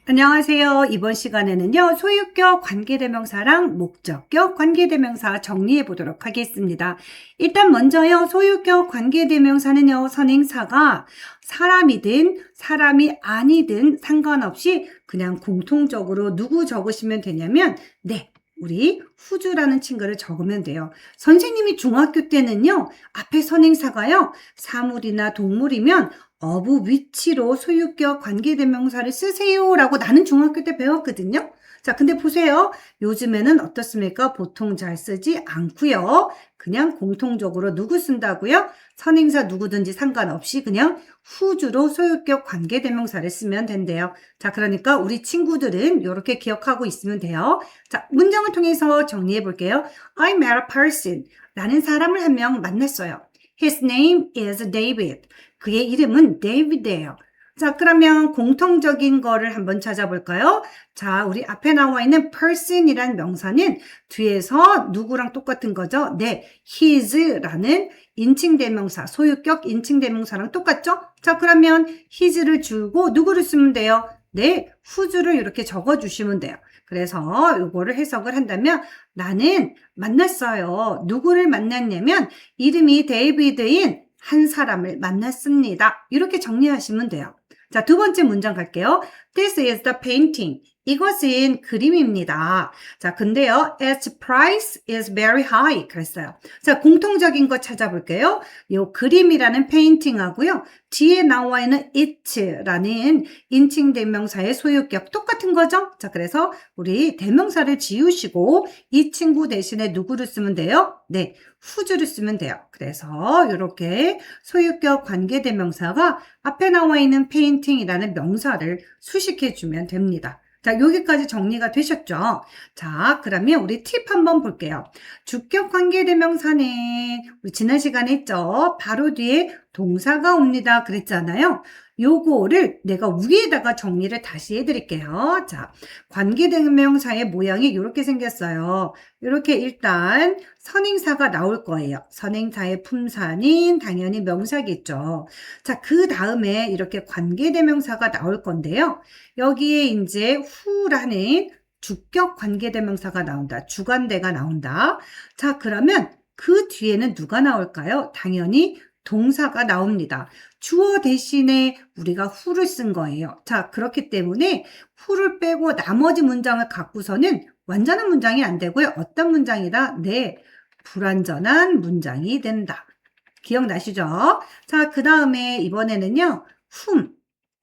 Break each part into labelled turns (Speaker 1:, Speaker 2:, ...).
Speaker 1: 안녕하세요. 이번 시간에는요, 소유격 관계대명사랑 목적격 관계대명사 정리해 보도록 하겠습니다. 일단 먼저요, 소유격 관계대명사는요, 선행사가 사람이든 사람이 아니든 상관없이 그냥 공통적으로 누구 적으시면 되냐면, 네, 우리 후주라는 친구를 적으면 돼요. 선생님이 중학교 때는요, 앞에 선행사가요, 사물이나 동물이면 of 위치로 소유격 관계대명사를 쓰세요라고 나는 중학교 때 배웠거든요. 자, 근데 보세요. 요즘에는 어떻습니까? 보통 잘 쓰지 않고요. 그냥 공통적으로 누구 쓴다고요? 선행사 누구든지 상관없이 그냥 후주로 소유격 관계대명사를 쓰면 된대요. 자, 그러니까 우리 친구들은 이렇게 기억하고 있으면 돼요. 자, 문장을 통해서 정리해 볼게요. I met a person. 나는 사람을 한 명 만났어요. His name is David. 그의 이름은 데이비드예요. 자, 그러면 공통적인 거를 한번 찾아볼까요? 자, 우리 앞에 나와 있는 person이란 명사는 뒤에서 누구랑 똑같은 거죠? 네, his라는 인칭대명사, 소유격 인칭대명사랑 똑같죠? 자, 그러면 his를 주고 누구를 쓰면 돼요? 네, who's를 이렇게 적어주시면 돼요. 그래서 이거를 해석을 한다면 나는 만났어요. 누구를 만났냐면 이름이 데이비드인 한 사람을 만났습니다. 이렇게 정리하시면 돼요. 자, 두 번째 문장 갈게요. This is the painting. 이것은 그림입니다. 자, 근데요, its price is very high. 그랬어요. 자, 공통적인 거 찾아볼게요. 요 그림이라는 페인팅하고요. 뒤에 나와 있는 it라는 인칭 대명사의 소유격 똑같은 거죠? 자, 그래서 우리 대명사를 지우시고 이 친구 대신에 누구를 쓰면 돼요? 네, who's를 쓰면 돼요. 그래서 이렇게 소유격 관계대명사가 앞에 나와 있는 painting이라는 명사를 수식해 주면 됩니다. 자, 여기까지 정리가 되셨죠? 자, 그러면 우리 팁 한번 볼게요. 주격 관계대명사는 우리 지난 시간에 했죠? 바로 뒤에 동사가 옵니다. 그랬잖아요. 요거를 내가 위에다가 정리를 다시 해드릴게요. 자, 관계대명사의 모양이 이렇게 생겼어요. 이렇게 일단 선행사가 나올 거예요. 선행사의 품사는 당연히 명사겠죠. 자, 그 다음에 이렇게 관계대명사가 나올 건데요. 여기에 이제 who라는 주격 관계대명사가 나온다. 주관대가 나온다. 자, 그러면 그 뒤에는 누가 나올까요? 당연히 동사가 나옵니다. 주어 대신에 우리가 who를 쓴 거예요. 자, 그렇기 때문에 who를 빼고 나머지 문장을 갖고서는 완전한 문장이 안 되고요. 어떤 문장이다? 네, 불완전한 문장이 된다. 기억나시죠? 자, 그 다음에 이번에는요, whom.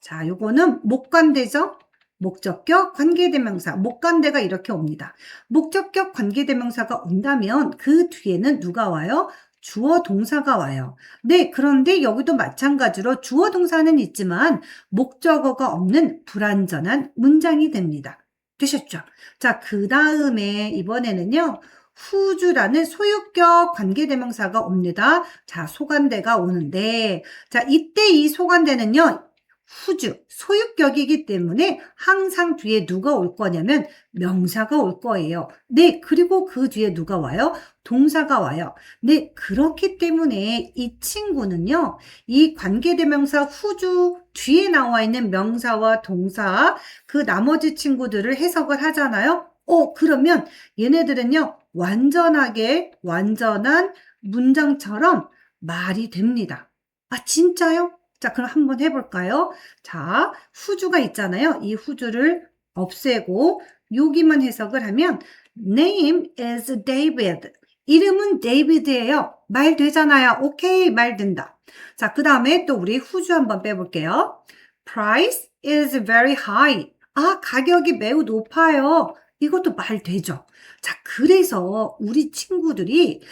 Speaker 1: 자, 요거는 목관대죠? 목적격 관계대명사. 목관대가 이렇게 옵니다. 목적격 관계대명사가 온다면 그 뒤에는 누가 와요? 주어 동사가 와요. 네, 그런데 여기도 마찬가지로 주어 동사는 있지만 목적어가 없는 불완전한 문장이 됩니다. 되셨죠? 자, 그 다음에 이번에는요. who's라는 소유격 관계대명사가 옵니다. 자, 소관대가 오는데, 자, 이때 이 소관대는요, whose, 소유격이기 때문에 항상 뒤에 누가 올 거냐면 명사가 올 거예요. 네, 그리고 그 뒤에 누가 와요? 동사가 와요. 네, 그렇기 때문에 이 친구는요, 이 관계대명사 whose 뒤에 나와 있는 명사와 동사, 그 나머지 친구들을 해석을 하잖아요. 그러면 얘네들은요, 완전한 문장처럼 말이 됩니다. 아, 진짜요? 자, 그럼 한번 해볼까요? 자, 후주가 있잖아요. 이 후주를 없애고 여기만 해석을 하면 Name is David. 이름은 데이비드예요. 말 되잖아요. 오케이, 말 된다. 자, 그 다음에 또 우리 후주 한번 빼볼게요. Price is very high. 아, 가격이 매우 높아요. 이것도 말 되죠. 자, 그래서 우리 친구들이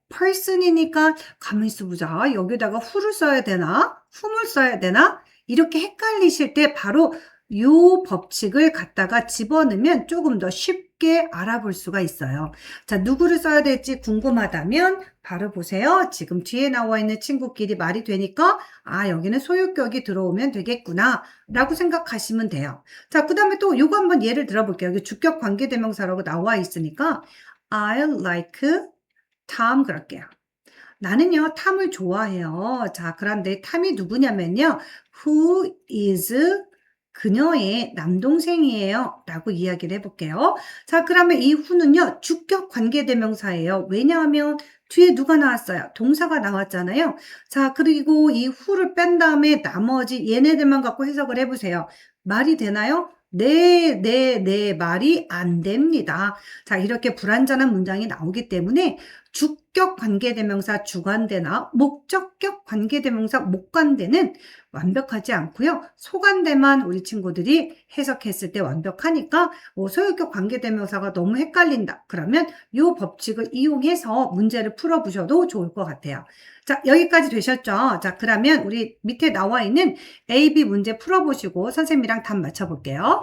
Speaker 1: person이니까 가만히 있어보자. 여기다가 who를 써야 되나? whom을 써야 되나? 이렇게 헷갈리실 때 바로 요 법칙을 갖다가 집어넣으면 조금 더 쉽게 알아볼 수가 있어요. 자, 누구를 써야 될지 궁금하다면 바로 보세요. 지금 뒤에 나와 있는 친구끼리 말이 되니까 여기는 소유격이 들어오면 되겠구나 라고 생각하시면 돼요. 자, 그 다음에 또 요거 한번 예를 들어볼게요. 여기 주격 관계대명사라고 나와 있으니까 I like Tom 그럴게요. 나는요, 탐을 좋아해요. 자, 그런데 탐이 누구냐면요. Who is 그녀의 남동생이에요. 라고 이야기를 해볼게요. 자, 그러면 이 who는요, 주격 관계대명사예요. 왜냐하면 뒤에 누가 나왔어요? 동사가 나왔잖아요. 자, 그리고 이 who를 뺀 다음에 나머지 얘네들만 갖고 해석을 해보세요. 말이 되나요? 네, 말이 안 됩니다. 자, 이렇게 불완전한 문장이 나오기 때문에 주격 관계대명사 주관대나 목적격 관계대명사 목관대는 완벽하지 않고요. 소관대만 우리 친구들이 해석했을 때 완벽하니까 소유격 관계대명사가 너무 헷갈린다. 그러면 이 법칙을 이용해서 문제를 풀어보셔도 좋을 것 같아요. 자, 여기까지 되셨죠? 자, 그러면 우리 밑에 나와 있는 A, B 문제 풀어보시고 선생님이랑 답 맞춰볼게요.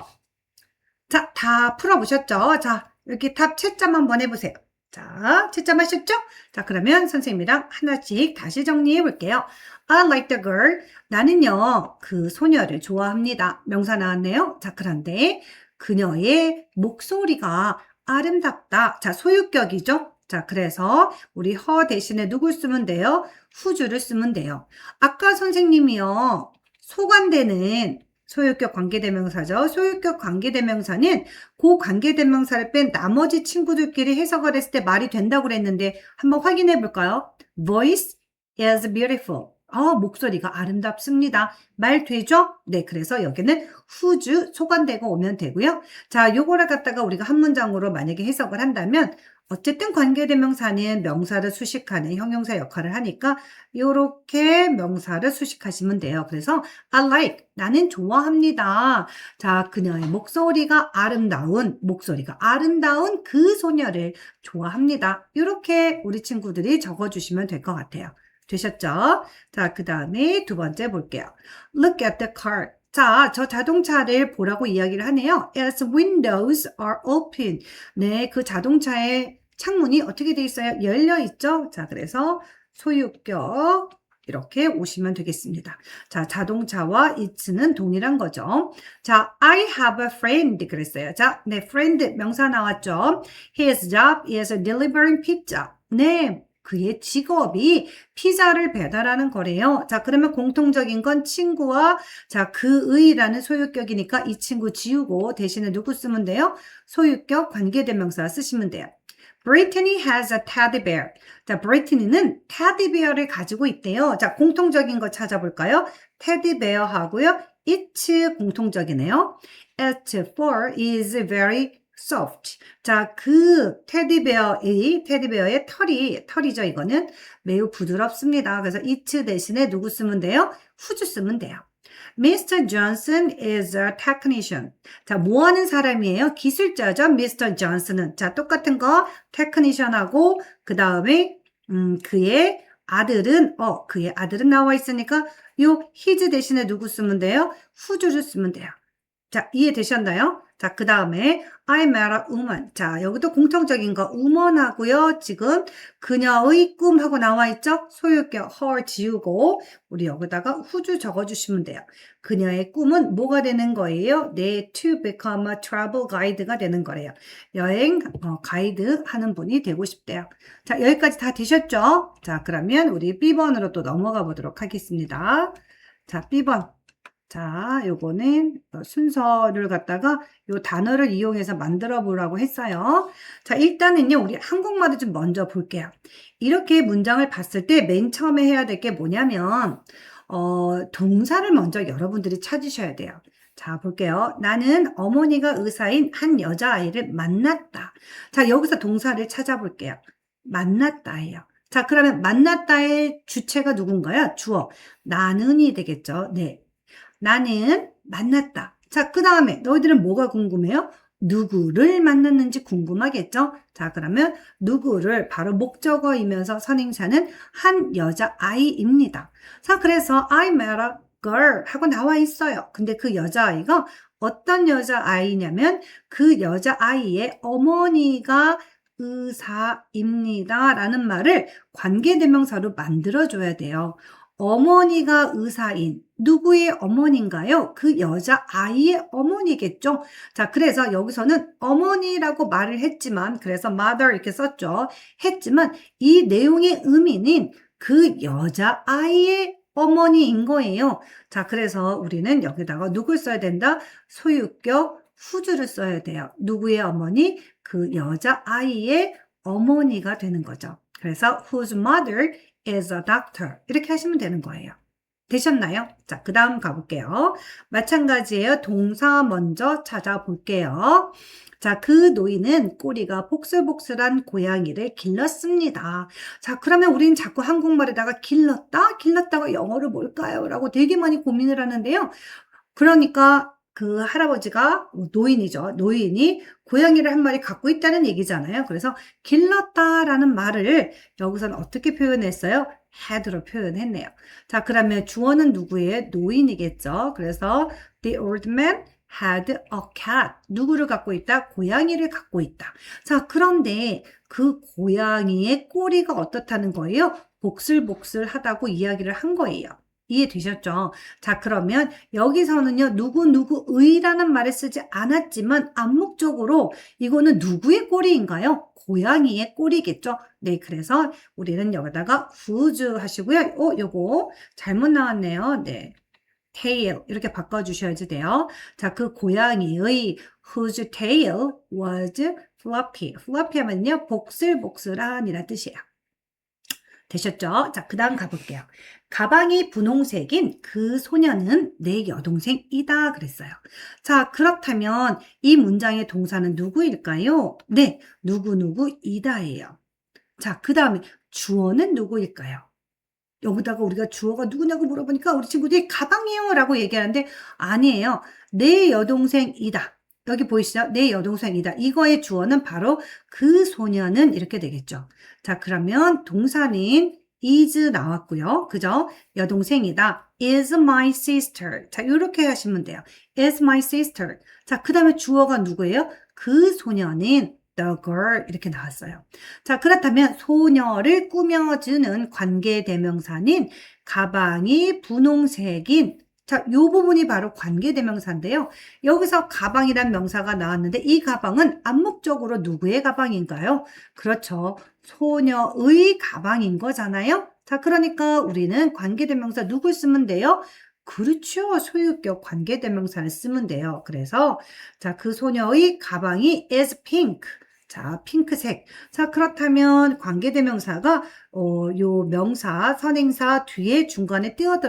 Speaker 1: 자, 다 풀어보셨죠? 자, 이렇게 답 채점 한번 해보세요. 자, 채점하셨죠? 자, 그러면 선생님이랑 하나씩 다시 정리해 볼게요. I like the girl. 나는요, 그 소녀를 좋아합니다. 명사 나왔네요. 자, 그런데 그녀의 목소리가 아름답다. 자, 소유격이죠? 자, 그래서 우리 her 대신에 누굴 쓰면 돼요? who's를 쓰면 돼요. 아까 선생님이요, 소관대는 소유격 관계대명사죠. 소유격 관계대명사는 그 관계대명사를 뺀 나머지 친구들끼리 해석을 했을 때 말이 된다고 그랬는데 한번 확인해 볼까요? Voice is beautiful. 목소리가 아름답습니다. 말 되죠? 네, 그래서 여기는 whose 소관대가 오면 되고요. 자, 요거를 갖다가 우리가 한 문장으로 만약에 해석을 한다면 어쨌든 관계대명사는 명사를 수식하는 형용사 역할을 하니까 요렇게 명사를 수식하시면 돼요. 그래서 I like, 나는 좋아합니다. 자, 그녀의 목소리가 아름다운 그 소녀를 좋아합니다. 이렇게 우리 친구들이 적어주시면 될 것 같아요. 되셨죠? 자, 그 다음에 두 번째 볼게요. Look at the car. 자, 저 자동차를 보라고 이야기를 하네요. Its windows are open. 네, 그 자동차의 창문이 어떻게 돼 있어요? 열려 있죠? 자, 그래서 소유격 이렇게 오시면 되겠습니다. 자, 자동차와 it는 동일한 거죠. 자, I have a friend 그랬어요. 자, 네, friend 명사 나왔죠? His job is delivering pizza. 네. 그의 직업이 피자를 배달하는 거래요. 자, 그러면 공통적인 건 친구와 자, 그의라는 소유격이니까 이 친구 지우고 대신에 누구 쓰면 돼요? 소유격 관계대명사 쓰시면 돼요. Brittany has a teddy bear. 자, 브리트니는 테디베어를 가지고 있대요. 자, 공통적인 거 찾아볼까요? 테디베어 하고요. It's 공통적이네요. Its fur is very soft. 자, 그 테디베어의 털이죠, 이거는. 매우 부드럽습니다. 그래서 it 대신에 누구 쓰면 돼요? whose 쓰면 돼요. Mr. Johnson is a technician. 자, 뭐 하는 사람이에요? 기술자죠, Mr. Johnson은. 자, 똑같은 거, technician하고, 그 다음에, 그의 아들은 나와 있으니까, 요 his 대신에 누구 쓰면 돼요? whose를 쓰면 돼요. 자, 이해되셨나요? 자, 그 다음에 I met a woman. 자, 여기도 공통적인 거 woman하고요. 지금 그녀의 꿈하고 나와 있죠? 소유격 her 지우고 우리 여기다가 whose 적어주시면 돼요. 그녀의 꿈은 뭐가 되는 거예요? 네, to become a travel guide가 되는 거래요. 여행 가이드 하는 분이 되고 싶대요. 자, 여기까지 다 되셨죠? 자, 그러면 우리 B번으로 또 넘어가 보도록 하겠습니다. 자, B번. 자, 요거는 순서를 갖다가 요 단어를 이용해서 만들어 보라고 했어요. 자, 일단은요, 우리 한국말을 좀 먼저 볼게요. 이렇게 문장을 봤을 때 맨 처음에 해야 될 게 뭐냐면, 동사를 먼저 여러분들이 찾으셔야 돼요. 자, 볼게요. 나는 어머니가 의사인 한 여자아이를 만났다. 자, 여기서 동사를 찾아볼게요. 만났다예요. 자, 그러면 만났다의 주체가 누군가요? 주어. 나는이 되겠죠. 네. 나는 만났다. 자, 그 다음에 너희들은 뭐가 궁금해요? 누구를 만났는지 궁금하겠죠? 자, 그러면 누구를 바로 목적어이면서 선행사는 한 여자아이입니다. 자, 그래서 I met a girl 하고 나와 있어요. 근데 그 여자아이가 어떤 여자아이냐면 그 여자아이의 어머니가 의사입니다 라는 말을 관계대명사로 만들어줘야 돼요. 어머니가 의사인 누구의 어머니인가요? 그 여자아이의 어머니겠죠? 자, 그래서 여기서는 어머니라고 말을 했지만 그래서 mother 이렇게 썼죠. 했지만 이 내용의 의미는 그 여자아이의 어머니인 거예요. 자, 그래서 우리는 여기다가 누굴 써야 된다? 소유격 whose를 써야 돼요. 누구의 어머니? 그 여자아이의 어머니가 되는 거죠. 그래서 whose mother is a doctor. 이렇게 하시면 되는 거예요. 되셨나요? 자, 그 다음 가볼게요. 마찬가지예요. 동사 먼저 찾아볼게요. 자, 그 노인은 꼬리가 복슬복슬한 고양이를 길렀습니다. 자, 그러면 우린 자꾸 한국말에다가 길렀다가 영어로 뭘까요? 라고 되게 많이 고민을 하는데요. 그러니까 그 할아버지가 노인이죠. 노인이 고양이를 한 마리 갖고 있다는 얘기잖아요. 그래서 길렀다라는 말을 여기서는 어떻게 표현했어요? had로 표현했네요. 자, 그러면 주어는 누구예요? 노인이겠죠. 그래서 the old man had a cat. 누구를 갖고 있다? 고양이를 갖고 있다. 자, 그런데 그 고양이의 꼬리가 어떻다는 거예요? 복슬복슬하다고 이야기를 한 거예요. 이해되셨죠? 자, 그러면 여기서는요, 누구의라는 말을 쓰지 않았지만 암묵적으로 이거는 누구의 꼬리인가요? 고양이의 꼬리겠죠? 네, 그래서 우리는 여기다가 whose 하시고요. 요거 잘못 나왔네요. 네. tail 이렇게 바꿔주셔야지 돼요. 자, 그 고양이의 whose tail was floppy. floppy 하면요, 복슬복슬한 이란 뜻이에요. 되셨죠? 자, 그 다음 가볼게요. 가방이 분홍색인 그 소녀는 내 여동생이다 그랬어요. 자, 그렇다면 이 문장의 동사는 누구일까요? 네, 누구이다예요. 자, 그 다음에 주어는 누구일까요? 여기다가 우리가 주어가 누구냐고 물어보니까 우리 친구들이 가방이요 라고 얘기하는데 아니에요. 내 여동생이다. 여기 보이시죠? 내 여동생이다. 이거의 주어는 바로 그 소녀는 이렇게 되겠죠. 자, 그러면 동사는 is 나왔고요. 그죠? 여동생이다. is my sister. 자, 이렇게 하시면 돼요. is my sister. 자, 그 다음에 주어가 누구예요? 그 소녀는 the girl 이렇게 나왔어요. 자, 그렇다면 소녀를 꾸며주는 관계대명사는 가방이 분홍색인 자, 요 부분이 바로 관계대명사인데요. 여기서 가방이란 명사가 나왔는데 이 가방은 암묵적으로 누구의 가방인가요? 그렇죠. 소녀의 가방인 거잖아요. 자, 그러니까 우리는 관계대명사 누굴 쓰면 돼요? 그렇죠. 소유격 관계대명사를 쓰면 돼요. 그래서 자, 그 소녀의 가방이 is pink. 자, 핑크색. 자, 그렇다면 관계대명사가 요 명사, 선행사 뒤에 중간에 끼어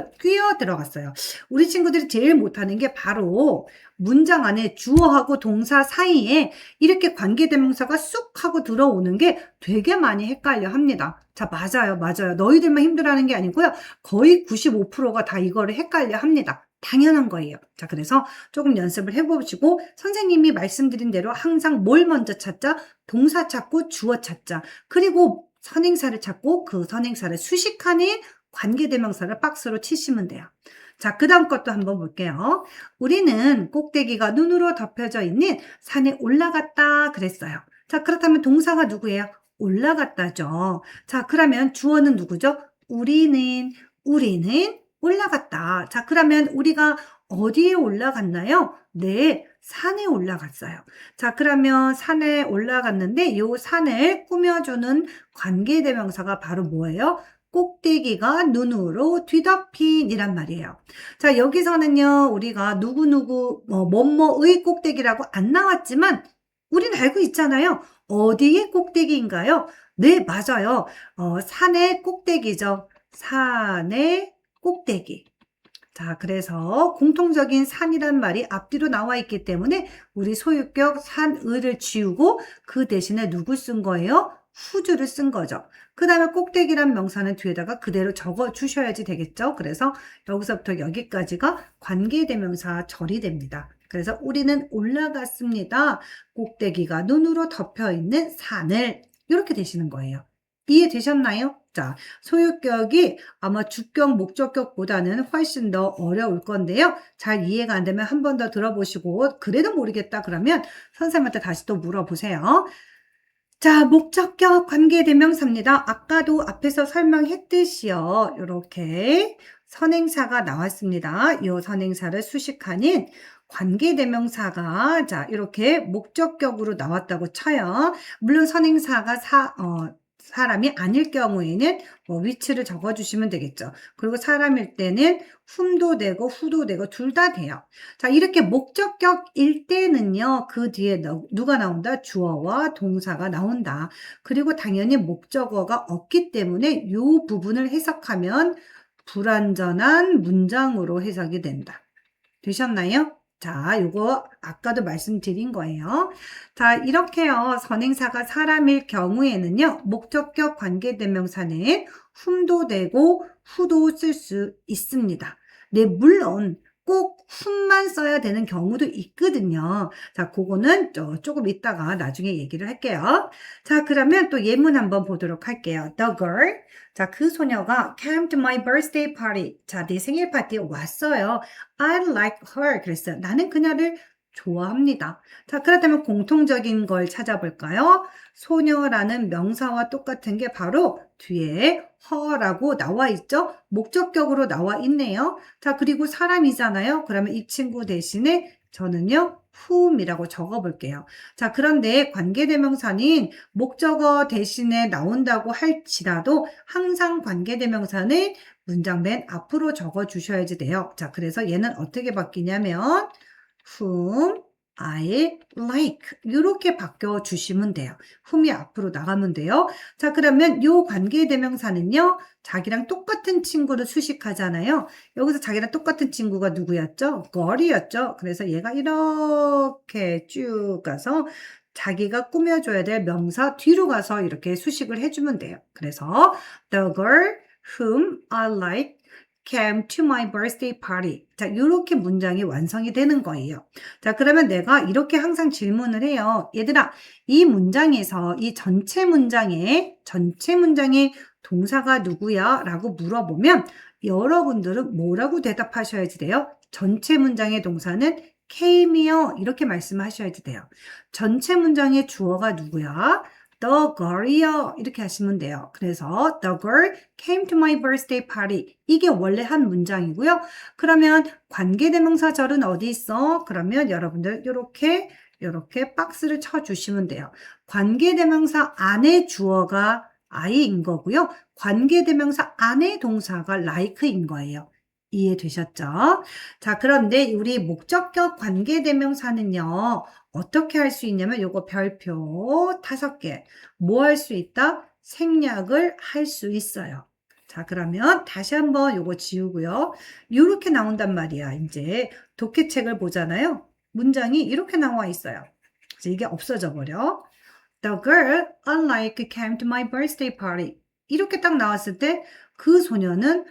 Speaker 1: 들어갔어요. 우리 친구들이 제일 못하는 게 바로 문장 안에 주어하고 동사 사이에 이렇게 관계대명사가 쑥 하고 들어오는 게 되게 많이 헷갈려 합니다. 자, 맞아요. 너희들만 힘들어하는 게 아니고요. 거의 95%가 다 이거를 헷갈려 합니다. 당연한 거예요. 자, 그래서 조금 연습을 해보시고 선생님이 말씀드린 대로 항상 뭘 먼저 찾자? 동사 찾고 주어 찾자. 그리고 선행사를 찾고 그 선행사를 수식하는 관계대명사를 박스로 치시면 돼요. 자, 그 다음 것도 한번 볼게요. 우리는 꼭대기가 눈으로 덮여져 있는 산에 올라갔다 그랬어요. 자, 그렇다면 동사가 누구예요? 올라갔다죠. 자, 그러면 주어는 누구죠? 우리는 올라갔다. 자, 그러면 우리가 어디에 올라갔나요? 네, 산에 올라갔어요. 자, 그러면 산에 올라갔는데 이 산을 꾸며주는 관계대명사가 바로 뭐예요? 꼭대기가 눈으로 뒤덮인 이란 말이에요. 자, 여기서는요, 우리가 뭐뭐의 꼭대기라고 안 나왔지만 우리는 알고 있잖아요. 어디의 꼭대기인가요? 네, 맞아요. 산의 꼭대기죠. 산의 꼭대기. 자, 그래서 공통적인 산이란 말이 앞뒤로 나와 있기 때문에 우리 소유격 산을을 지우고 그 대신에 누구 쓴 거예요? whose를 쓴 거죠. 그 다음에 꼭대기란 명사는 뒤에다가 그대로 적어 주셔야지 되겠죠. 그래서 여기서부터 여기까지가 관계대명사 절이 됩니다. 그래서 우리는 올라갔습니다. 꼭대기가 눈으로 덮여 있는 산을 이렇게 되시는 거예요. 이해되셨나요? 자, 소유격이 아마 주격, 목적격보다는 훨씬 더 어려울 건데요. 잘 이해가 안 되면 한 번 더 들어보시고 그래도 모르겠다 그러면 선생님한테 다시 또 물어보세요. 자, 목적격 관계대명사입니다. 아까도 앞에서 설명했듯이요. 이렇게 선행사가 나왔습니다. 이 선행사를 수식하는 관계대명사가 자 이렇게 목적격으로 나왔다고 쳐요. 물론 선행사가 사람이 아닐 경우에는 뭐 위치를 적어주시면 되겠죠. 그리고 사람일 때는 whom도 되고 who도 되고 둘 다 돼요. 자, 이렇게 목적격일 때는요, 그 뒤에 누가 나온다? 주어와 동사가 나온다. 그리고 당연히 목적어가 없기 때문에 이 부분을 해석하면 불완전한 문장으로 해석이 된다. 되셨나요? 자, 요거 아까도 말씀드린 거예요. 자, 이렇게요. 선행사가 사람일 경우에는요. 목적격 관계대명사는 whom도 되고 who도 쓸 수 있습니다. 네, 물론 꼭 whom만 써야 되는 경우도 있거든요. 자, 그거는 조금 이따가 나중에 얘기를 할게요. 자, 그러면 또 예문 한번 보도록 할게요. The girl. 자, 그 소녀가 came to my birthday party. 자, 내 생일 파티에 왔어요. I like her. 그랬어요. 나는 그녀를 좋아합니다. 자, 그렇다면 공통적인 걸 찾아볼까요? 소녀라는 명사와 똑같은 게 바로 뒤에 her라고 나와 있죠? 목적격으로 나와 있네요. 자, 그리고 사람이잖아요. 그러면 이 친구 대신에 저는요, whom이라고 적어볼게요. 자, 그런데 관계대명사는 목적어 대신에 나온다고 할지라도 항상 관계대명사는 문장 맨 앞으로 적어주셔야지 돼요. 자, 그래서 얘는 어떻게 바뀌냐면 whom I like 이렇게 바꿔주시면 돼요. whom이 앞으로 나가면 돼요. 자, 그러면 요 관계대명사는요. 자기랑 똑같은 친구를 수식하잖아요. 여기서 자기랑 똑같은 친구가 누구였죠? girl이었죠. 그래서 얘가 이렇게 쭉 가서 자기가 꾸며줘야 될 명사 뒤로 가서 이렇게 수식을 해주면 돼요. 그래서 the girl whom I like came to my birthday party. 자, 이렇게 문장이 완성이 되는 거예요. 자, 그러면 내가 이렇게 항상 질문을 해요. 얘들아, 이 문장에서 이 전체 문장에 동사가 누구야? 라고 물어보면 여러분들은 뭐라고 대답하셔야지 돼요? 전체 문장의 동사는 came이요. 이렇게 말씀하셔야지 돼요. 전체 문장의 주어가 누구야? The girl이요. 이렇게 하시면 돼요. 그래서 the girl came to my birthday party. 이게 원래 한 문장이고요. 그러면 관계대명사절은 어디 있어? 그러면 여러분들 이렇게 박스를 쳐주시면 돼요. 관계대명사 안에 주어가 I인 거고요. 관계대명사 안에 동사가 like인 거예요. 이해되셨죠? 자, 그런데 우리 목적격 관계대명사는요. 어떻게 할 수 있냐면 요거 별표 5개. 뭐 할 수 있다? 생략을 할 수 있어요. 자, 그러면 다시 한번 요거 지우고요. 이렇게 나온단 말이야. 이제 독해책을 보잖아요. 문장이 이렇게 나와 있어요. 그래서 이게 없어져 버려. The girl unlike came to my birthday party. 이렇게 딱 나왔을 때 그 소녀는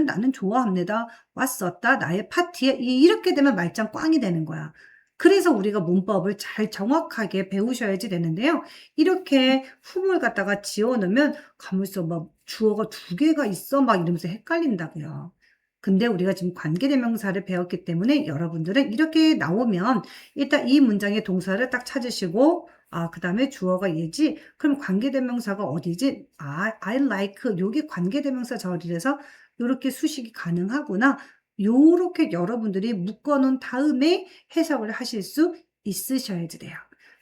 Speaker 1: 나는 좋아합니다. 왔었다. 나의 파티에. 이렇게 되면 말짱 꽝이 되는 거야. 그래서 우리가 문법을 잘 정확하게 배우셔야지 되는데요. 이렇게 whom을 갖다가 지어놓으면 가만있어 막 주어가 2개가 있어 막 이러면서 헷갈린다고요. 근데 우리가 지금 관계대명사를 배웠기 때문에 여러분들은 이렇게 나오면 일단 이 문장의 동사를 딱 찾으시고 그 다음에 주어가 얘지? 그럼 관계대명사가 어디지? I like 요게 관계대명사 절이라서 요렇게 수식이 가능하구나. 요렇게 여러분들이 묶어놓은 다음에 해석을 하실 수 있으셔야지 돼요.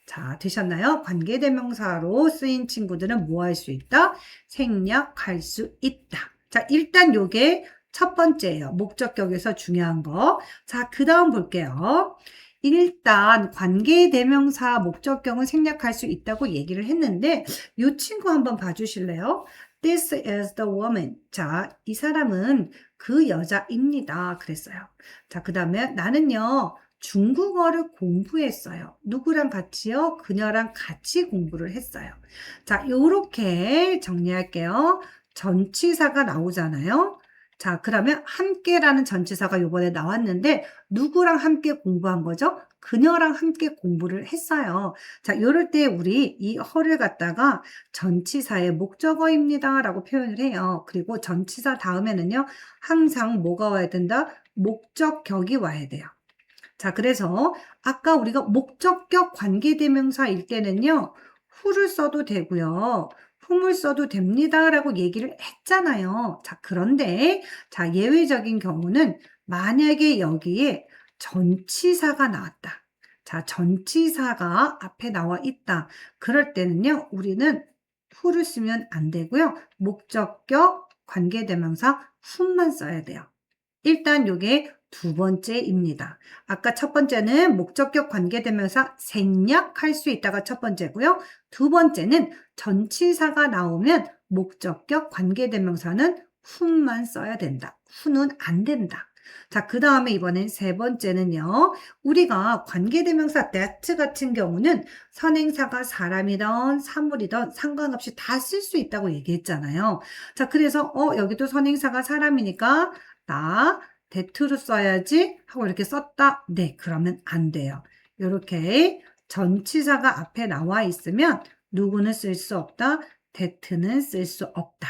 Speaker 1: 자, 되셨나요? 관계대명사로 쓰인 친구들은 뭐 할 수 있다? 생략할 수 있다. 자, 일단 요게 첫 번째예요. 목적격에서 중요한 거. 자, 그 다음 볼게요. 일단 관계대명사 목적격은 생략할 수 있다고 얘기를 했는데 이 친구 한번 봐주실래요? This is the woman. 자, 이 사람은 그 여자입니다. 그랬어요. 자, 그 다음에 나는요. 중국어를 공부했어요. 누구랑 같이요? 그녀랑 같이 공부를 했어요. 자, 요렇게 정리할게요. 전치사가 나오잖아요. 자, 그러면 함께라는 전치사가 요번에 나왔는데 누구랑 함께 공부한 거죠? 그녀랑 함께 공부를 했어요. 자, 요럴 때 우리 이 her를 갖다가 전치사의 목적어입니다 라고 표현을 해요. 그리고 전치사 다음에는요. 항상 뭐가 와야 된다? 목적격이 와야 돼요. 자, 그래서 아까 우리가 목적격 관계대명사일 때는요. who를 써도 되고요. whom을 써도 됩니다 라고 얘기를 했잖아요. 자, 그런데 자, 예외적인 경우는 만약에 여기에 전치사가 나왔다. 자, 전치사가 앞에 나와 있다. 그럴 때는요, 우리는 who를 쓰면 안 되고요. 목적격, 관계대명사 who만 써야 돼요. 일단 요게 두 번째입니다. 아까 첫 번째는 목적격 관계대명사 생략할 수 있다가 첫 번째고요. 두 번째는 전치사가 나오면 목적격 관계대명사는 who만 써야 된다. who는 안 된다. 자, 그 다음에 이번엔 세 번째는요. 우리가 관계대명사 that 같은 경우는 선행사가 사람이든 사물이든 상관없이 다 쓸 수 있다고 얘기했잖아요. 자, 그래서 여기도 선행사가 사람이니까 나 that로 써야지 하고 이렇게 썼다. 네, 그러면 안 돼요. 이렇게 전치사가 앞에 나와 있으면 누구는 쓸 수 없다. that는 쓸 수 없다.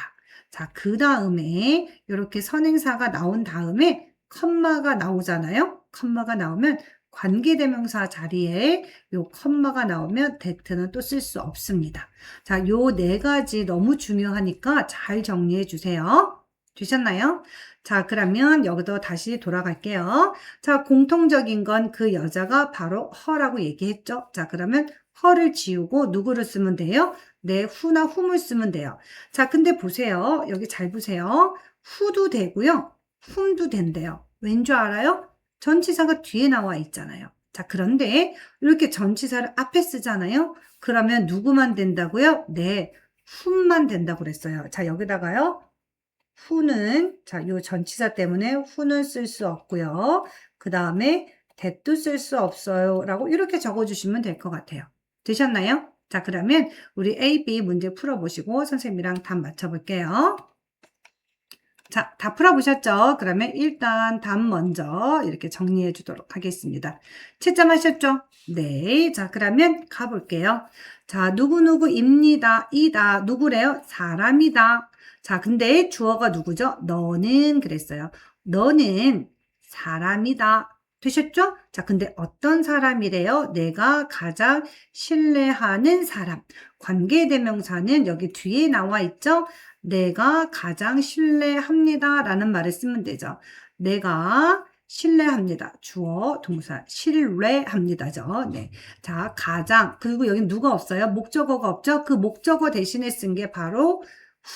Speaker 1: 자, 그 다음에 이렇게 선행사가 나온 다음에 컴마가 나오잖아요. 컴마가 나오면 관계대명사 자리에 요 컴마가 나오면 that는 또 쓸 수 없습니다. 자, 요 네 가지 너무 중요하니까 잘 정리해 주세요. 되셨나요? 자, 그러면 여기도 다시 돌아갈게요. 자, 공통적인 건 그 여자가 바로 허라고 얘기했죠. 자, 그러면 허를 지우고 누구를 쓰면 돼요? 네, 후나 whom을 쓰면 돼요. 자, 근데 보세요. 여기 잘 보세요. who도 되고요. whom도 된대요. 왠 줄 알아요? 전치사가 뒤에 나와 있잖아요. 자, 그런데 이렇게 전치사를 앞에 쓰잖아요. 그러면 누구만 된다고요? 네, whom만 된다고 그랬어요. 자, 여기다가요. who는 자, 요 전치사 때문에 who는 쓸 수 없고요. 그 다음에 that도 쓸 수 없어요. 라고 이렇게 적어주시면 될 것 같아요. 되셨나요? 자, 그러면 우리 A, B 문제 풀어보시고 선생님이랑 답 맞춰볼게요. 자, 다 풀어보셨죠? 그러면 일단 답 먼저 이렇게 정리해 주도록 하겠습니다. 채점하셨죠? 네. 자, 그러면 가볼게요. 자, 누구누구입니다. 이다. 누구래요? 사람이다. 자, 근데 주어가 누구죠? 너는 그랬어요. 너는 사람이다. 되셨죠? 자, 근데 어떤 사람이래요? 내가 가장 신뢰하는 사람. 관계대명사는 여기 뒤에 나와 있죠? 내가 가장 신뢰합니다. 라는 말을 쓰면 되죠. 내가 신뢰합니다. 주어, 동사, 신뢰합니다죠. 네. 자, 가장. 그리고 여기 누가 없어요? 목적어가 없죠? 그 목적어 대신에 쓴 게 바로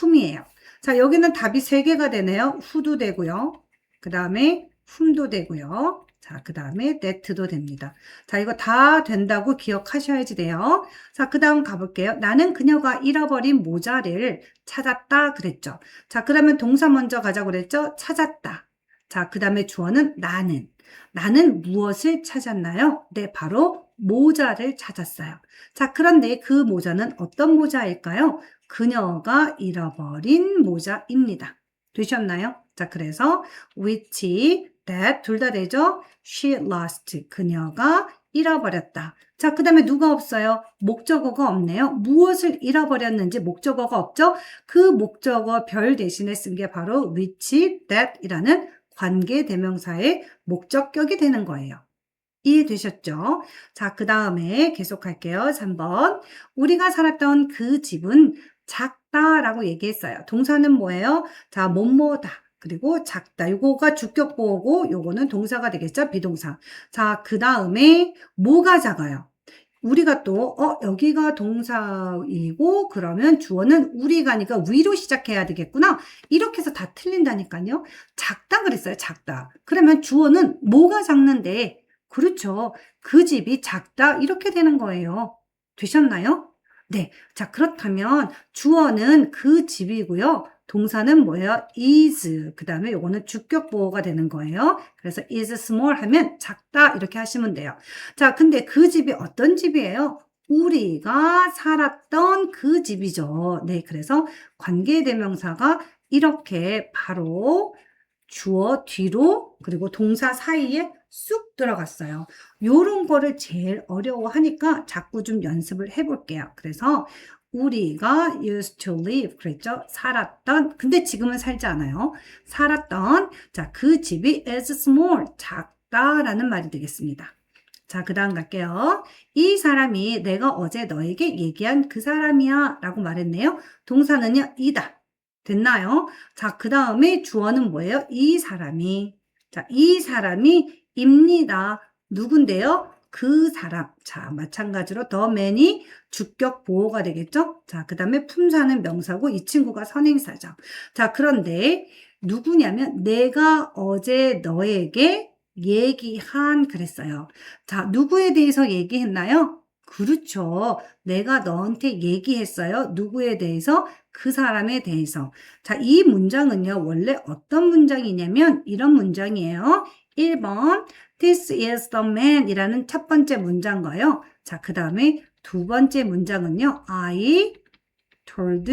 Speaker 1: whom이에요. 자, 여기는 답이 3개가 되네요. who도 되고요. 그 다음에 whom도 되고요. 자, 그 다음에 that도 됩니다. 자, 이거 다 된다고 기억하셔야지 돼요. 자, 그 다음 가볼게요. 나는 그녀가 잃어버린 모자를 찾았다 그랬죠. 자, 그러면 동사 먼저 가자고 그랬죠? 찾았다. 자, 그 다음에 주어는 나는. 나는 무엇을 찾았나요? 네, 바로 모자를 찾았어요. 자, 그런데 그 모자는 어떤 모자일까요? 그녀가 잃어버린 모자입니다. 되셨나요? 자, 그래서 which, that 둘 다 되죠? She lost. 그녀가 잃어버렸다. 자, 그 다음에 누가 없어요? 목적어가 없네요. 무엇을 잃어버렸는지 목적어가 없죠? 그 목적어 별 대신에 쓴 게 바로 which, that 이라는 관계대명사의 목적격이 되는 거예요. 이해되셨죠? 자, 그 다음에 계속할게요. 3번. 우리가 살았던 그 집은 작다라고 얘기했어요. 동사는 뭐예요? 자, 뭐뭐다. 그리고 작다. 요거가 주격보호고 요거는 동사가 되겠죠? 비동사. 자, 그 다음에 뭐가 작아요? 우리가 또 여기가 동사이고 그러면 주어는 우리가니까 위로 시작해야 되겠구나. 이렇게 해서 다 틀린다니까요. 작다 그랬어요. 작다. 그러면 주어는 뭐가 작는데 그렇죠. 그 집이 작다 이렇게 되는 거예요. 되셨나요? 네. 자, 그렇다면 주어는 그 집이고요. 동사는 뭐예요? is. 그 다음에 요거는 주격 보호가 되는 거예요. 그래서 is small 하면 작다 이렇게 하시면 돼요. 자, 근데 그 집이 어떤 집이에요? 우리가 살았던 그 집이죠. 네, 그래서 관계대명사가 이렇게 바로 주어 뒤로 그리고 동사 사이에 쑥 들어갔어요. 요런 거를 제일 어려워하니까 자꾸 좀 연습을 해볼게요. 그래서 우리가 used to live 그랬죠? 살았던 근데 지금은 살지 않아요. 살았던 자, 그 집이 is small 작다라는 말이 되겠습니다. 자, 그 다음 갈게요. 이 사람이 내가 어제 너에게 얘기한 그 사람이야 라고 말했네요. 동사는요, 이다. 됐나요? 자, 그 다음에 주어는 뭐예요? 이 사람이. 자, 이 사람이 입니다. 누군데요? 그 사람. 자, 마찬가지로 the man이 주격 보호가 되겠죠? 자, 그 다음에 품사는 명사고 이 친구가 선행사죠. 자, 그런데 누구냐면 내가 어제 너에게 얘기한 그랬어요. 자, 누구에 대해서 얘기했나요? 그렇죠. 내가 너한테 얘기했어요. 누구에 대해서? 그 사람에 대해서. 자, 이 문장은요, 원래 어떤 문장이냐면 이런 문장이에요. 1번, This is the man 이라는 첫 번째 문장과요. 자, 그 다음에 두 번째 문장은요, I told,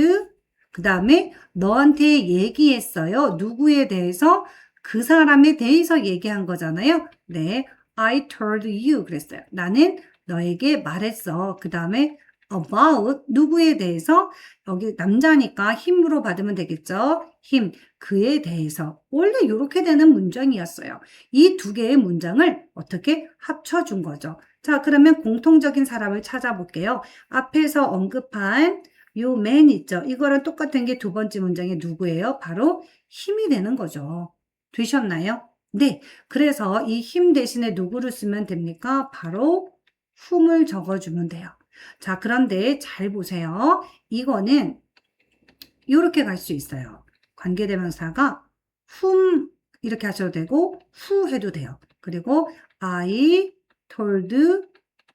Speaker 1: 그 다음에 너한테 얘기했어요. 누구에 대해서? 그 사람에 대해서 얘기한 거잖아요. 네, I told you 그랬어요. 나는 너에게 말했어. 그 다음에 about 누구에 대해서? 여기 남자니까 힘으로 받으면 되겠죠. 힘, 그에 대해서. 원래 이렇게 되는 문장이었어요. 이 두 개의 문장을 어떻게 합쳐준 거죠. 자, 그러면 공통적인 사람을 찾아볼게요. 앞에서 언급한 요 man 있죠. 이거랑 똑같은 게 두 번째 문장이 누구예요? 바로 힘이 되는 거죠. 되셨나요? 네. 그래서 이 힘 대신에 누구를 쓰면 됩니까? 바로 whom을 적어주면 돼요. 자, 그런데 잘 보세요. 이거는 이렇게 갈 수 있어요. 관계대명사가 whom 이렇게 하셔도 되고 who 해도 돼요. 그리고 I told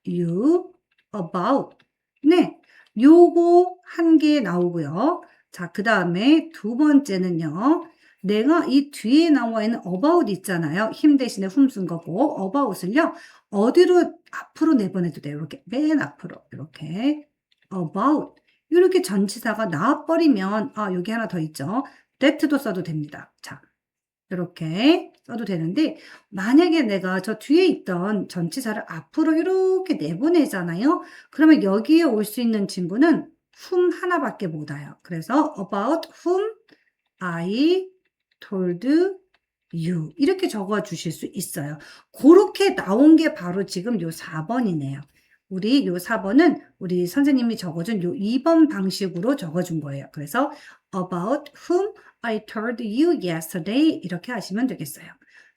Speaker 1: you about. 네. 요거 한 개 나오고요. 자, 그 다음에 두 번째는요. 내가 이 뒤에 나와 있는 about 있잖아요. 힘 대신에 whom 쓴 거고 about을요. 어디로 앞으로 내보내도 돼요. 이렇게 맨 앞으로 이렇게 about 이렇게 전치사가 나와버리면 여기 하나 더 있죠. that도 써도 됩니다. 자, 이렇게 써도 되는데 만약에 내가 저 뒤에 있던 전치사를 앞으로 이렇게 내보내잖아요. 그러면 여기에 올 수 있는 친구는 whom 하나밖에 못 와요. 그래서 about whom I told you 이렇게 적어 주실 수 있어요. 그렇게 나온 게 바로 지금 요 4번이네요. 우리 요 4번은 우리 선생님이 적어준 요 2번 방식으로 적어준 거예요. 그래서 about whom I told you yesterday 이렇게 하시면 되겠어요.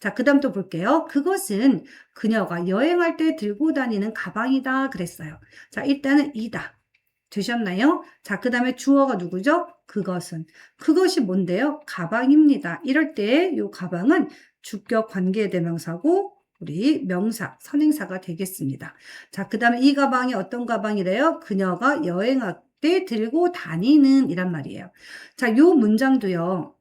Speaker 1: 자, 그 다음 또 볼게요. 그것은 그녀가 여행할 때 들고 다니는 가방이다 그랬어요. 자, 일단은 이다. 되셨나요? 자, 그 다음에 주어가 누구죠? 그것은. 그것이 뭔데요? 가방입니다. 이럴 때 이 가방은 주격 관계대명사고 우리 명사, 선행사가 되겠습니다. 자, 그 다음에 이 가방이 어떤 가방이래요? 그녀가 여행할 때 들고 다니는 이란 말이에요. 자, 요 문장도요.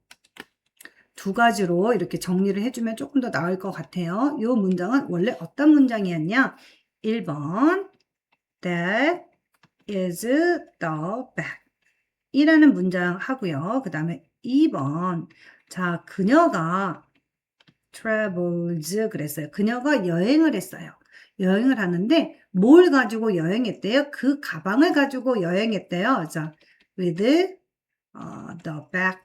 Speaker 1: 두 가지로 이렇게 정리를 해주면 조금 더 나을 것 같아요. 요 문장은 원래 어떤 문장이었냐? 1번 That is the bag 이라는 문장 하고요. 그 다음에 2번 자, 그녀가 travels 그랬어요. 그녀가 여행을 했어요. 여행을 하는데 뭘 가지고 여행했대요? 그 가방을 가지고 여행했대요. 자, with the bag.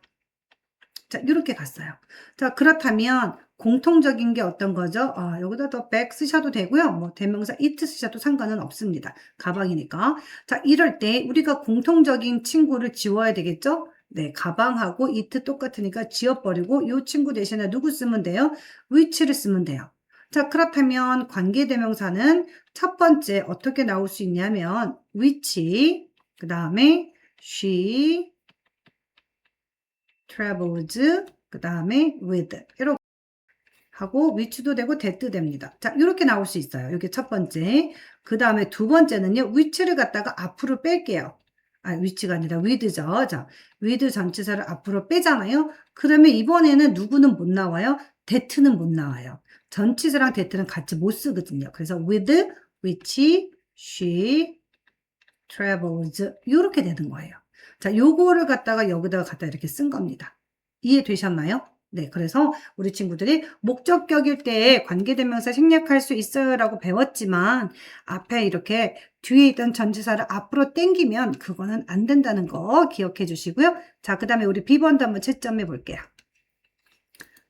Speaker 1: 자, 이렇게 갔어요. 자, 그렇다면 공통적인 게 어떤 거죠? 여기다 더 bag 쓰셔도 되고요. 뭐 대명사 it 쓰셔도 상관은 없습니다. 가방이니까. 자, 이럴 때 우리가 공통적인 친구를 지워야 되겠죠? 네, 가방하고 it 똑같으니까 지워버리고 이 친구 대신에 누구 쓰면 돼요? which를 쓰면 돼요. 자, 그렇다면 관계대명사는 첫 번째 어떻게 나올 수 있냐면 which, 그 다음에 she travels, 그 다음에 with 이렇게 하고 which도 되고 that도 됩니다. 자, 이렇게 나올 수 있어요. 이게 첫 번째. 그 다음에 두 번째는요. which를 갖다가 앞으로 뺄게요. which가 아니라 with죠. 자, with 전치사를 앞으로 빼잖아요. 그러면 이번에는 누구는 못 나와요? that는 못 나와요. 전치사랑 that는 같이 못 쓰거든요. 그래서 with, which, she travels 이렇게 되는 거예요. 자, 요거를 갖다가 여기다가 갖다 이렇게 쓴 겁니다. 이해되셨나요? 네, 그래서 우리 친구들이 목적격일 때 관계대명사 생략할 수 있어요 라고 배웠지만 앞에 이렇게 뒤에 있던 전치사를 앞으로 당기면 그거는 안 된다는 거 기억해 주시고요. 자, 그 다음에 우리 B번도 한번 채점해 볼게요.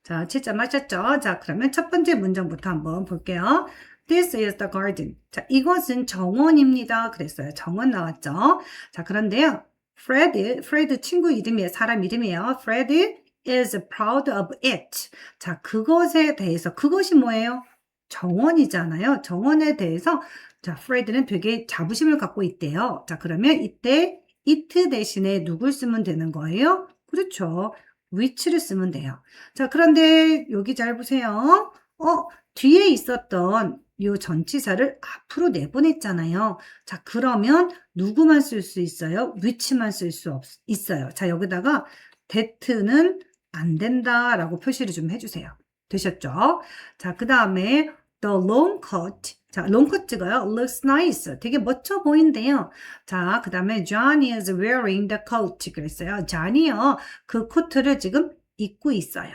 Speaker 1: 자, 채점하셨죠? 자, 그러면 첫 번째 문장부터 한번 볼게요. This is the garden. 자, 이것은 정원입니다. 그랬어요. 정원 나왔죠? 자, 그런데요. Fred 친구 이름이에요. 사람 이름이에요. Fred is proud of it. 자, 그것에 대해서 그것이 뭐예요? 정원이잖아요. 정원에 대해서 자, 프레드는 되게 자부심을 갖고 있대요. 자, 그러면 이때 it 대신에 누굴 쓰면 되는 거예요? 그렇죠. which를 쓰면 돼요. 자, 그런데 여기 잘 보세요. 뒤에 있었던 요 전치사를 앞으로 내보냈잖아요. 자, 그러면 누구만 쓸 수 있어요? which만 쓸 수 있어요. 자, 여기다가 that는 안 된다라고 표시를 좀 해주세요. 되셨죠? 자, 그 다음에 the long coat. 자, long coat가요. looks nice. 되게 멋져 보인대요. 자, 그 다음에 John is wearing the coat. 그랬어요. John이요. 그 코트를 지금 입고 있어요.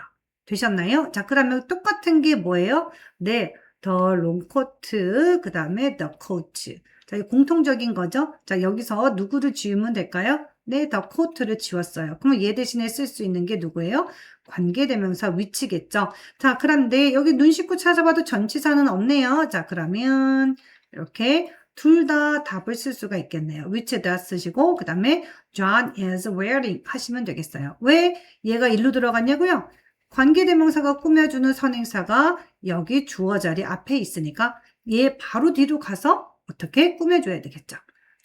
Speaker 1: 되셨나요? 자, 그러면 똑같은 게 뭐예요? 네, the long coat, 그 다음에 the coat. 자, 공통적인 거죠? 자, 여기서 누구를 지우면 될까요? 네, the coat를 지웠어요. 그럼 얘 대신에 쓸 수 있는 게 누구예요? 관계대명사 which겠죠? 자, 그런데 여기 눈 씻고 찾아봐도 전치사는 없네요. 자, 그러면 이렇게 둘 다 답을 쓸 수가 있겠네요. which 다 쓰시고 그 다음에 John is wearing 하시면 되겠어요. 왜 얘가 일로 들어갔냐고요? 관계대명사가 꾸며주는 선행사가 여기 주어 자리 앞에 있으니까 얘 바로 뒤로 가서 어떻게 꾸며줘야 되겠죠?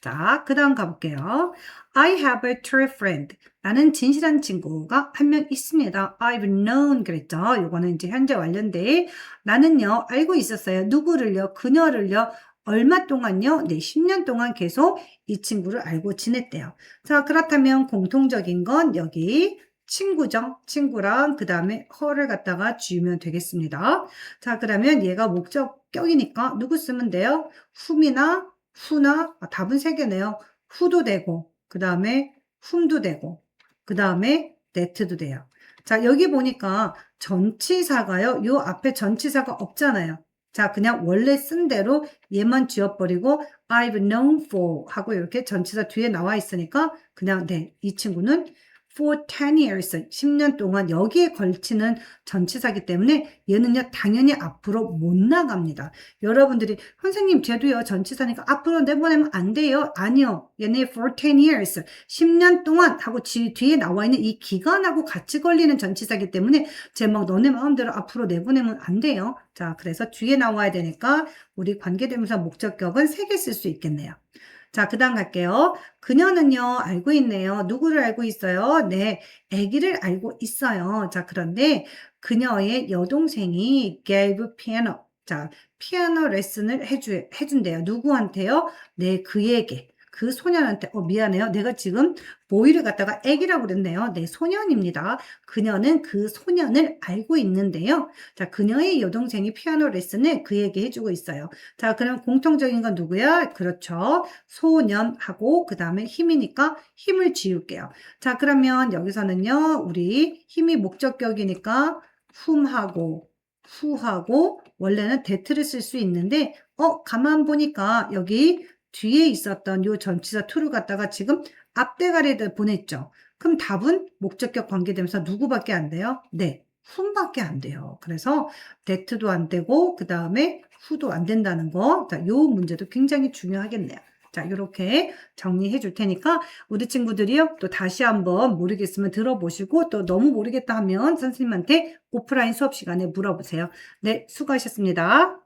Speaker 1: 자, 그 다음 가볼게요. I have a true friend. 나는 진실한 친구가 한 명 있습니다. I've known 그랬죠. 요거는 이제 현재 완료인데 나는요 알고 있었어요. 누구를요? 그녀를요. 얼마 동안요? 네, 10년 동안 계속 이 친구를 알고 지냈대요. 자, 그렇다면 공통적인 건 여기 친구죠. 친구랑 그 다음에 her를 갖다가 지우면 되겠습니다. 자, 그러면 얘가 목적격이니까 누구 쓰면 돼요? whom이나 who나 답은 3개네요. who도 되고 그 다음에 whom도 되고 그 다음에 that도 돼요. 자, 여기 보니까 전치사가요. 요 앞에 전치사가 없잖아요. 자, 그냥 원래 쓴 대로 얘만 지워버리고 I've known for 하고 이렇게 전치사 뒤에 나와 있으니까 그냥 네, 이 친구는 for 10 years, 10년 동안 여기에 걸치는 전치사기 때문에 얘는요, 당연히 앞으로 못 나갑니다. 여러분들이, 선생님, 쟤도요, 전치사니까 앞으로 내보내면 안 돼요. 아니요. 얘네 for 10 years, 10년 동안 하고 뒤에 나와 있는 이 기간하고 같이 걸리는 전치사기 때문에 쟤 막 너네 마음대로 앞으로 내보내면 안 돼요. 자, 그래서 뒤에 나와야 되니까 우리 관계대명사 목적격은 3개 쓸 수 있겠네요. 자, 그 다음 갈게요. 그녀는요, 알고 있네요. 누구를 알고 있어요? 네, 아기를 알고 있어요. 자, 그런데 그녀의 여동생이 gave piano. 자, 피아노 레슨을 해준대요. 누구한테요? 네, 그에게. 그 소년한테, 미안해요. 내가 지금 보이를 갖다가 애기라고 그랬네요. 네, 소년입니다. 그녀는 그 소년을 알고 있는데요. 자, 그녀의 여동생이 피아노 레슨을 그에게 해주고 있어요. 자, 그럼 공통적인 건 누구야? 그렇죠. 소년하고 그 다음에 힘이니까 힘을 지울게요. 자, 그러면 여기서는요. 우리 힘이 목적격이니까 whom하고 who하고 원래는 that를 쓸 수 있는데 가만 보니까 여기 뒤에 있었던 요 전치사 to를 갖다가 지금 앞대가리를 보냈죠. 그럼 답은 목적격 관계대명사 누구밖에 안 돼요? 네. whom밖에 안 돼요. 그래서 that도 안 되고 그 다음에 who도 안 된다는 거. 자, 요 문제도 굉장히 중요하겠네요. 자, 이렇게 정리해 줄 테니까 우리 친구들이요. 또 다시 한번 모르겠으면 들어보시고 또 너무 모르겠다 하면 선생님한테 오프라인 수업 시간에 물어보세요. 네, 수고하셨습니다.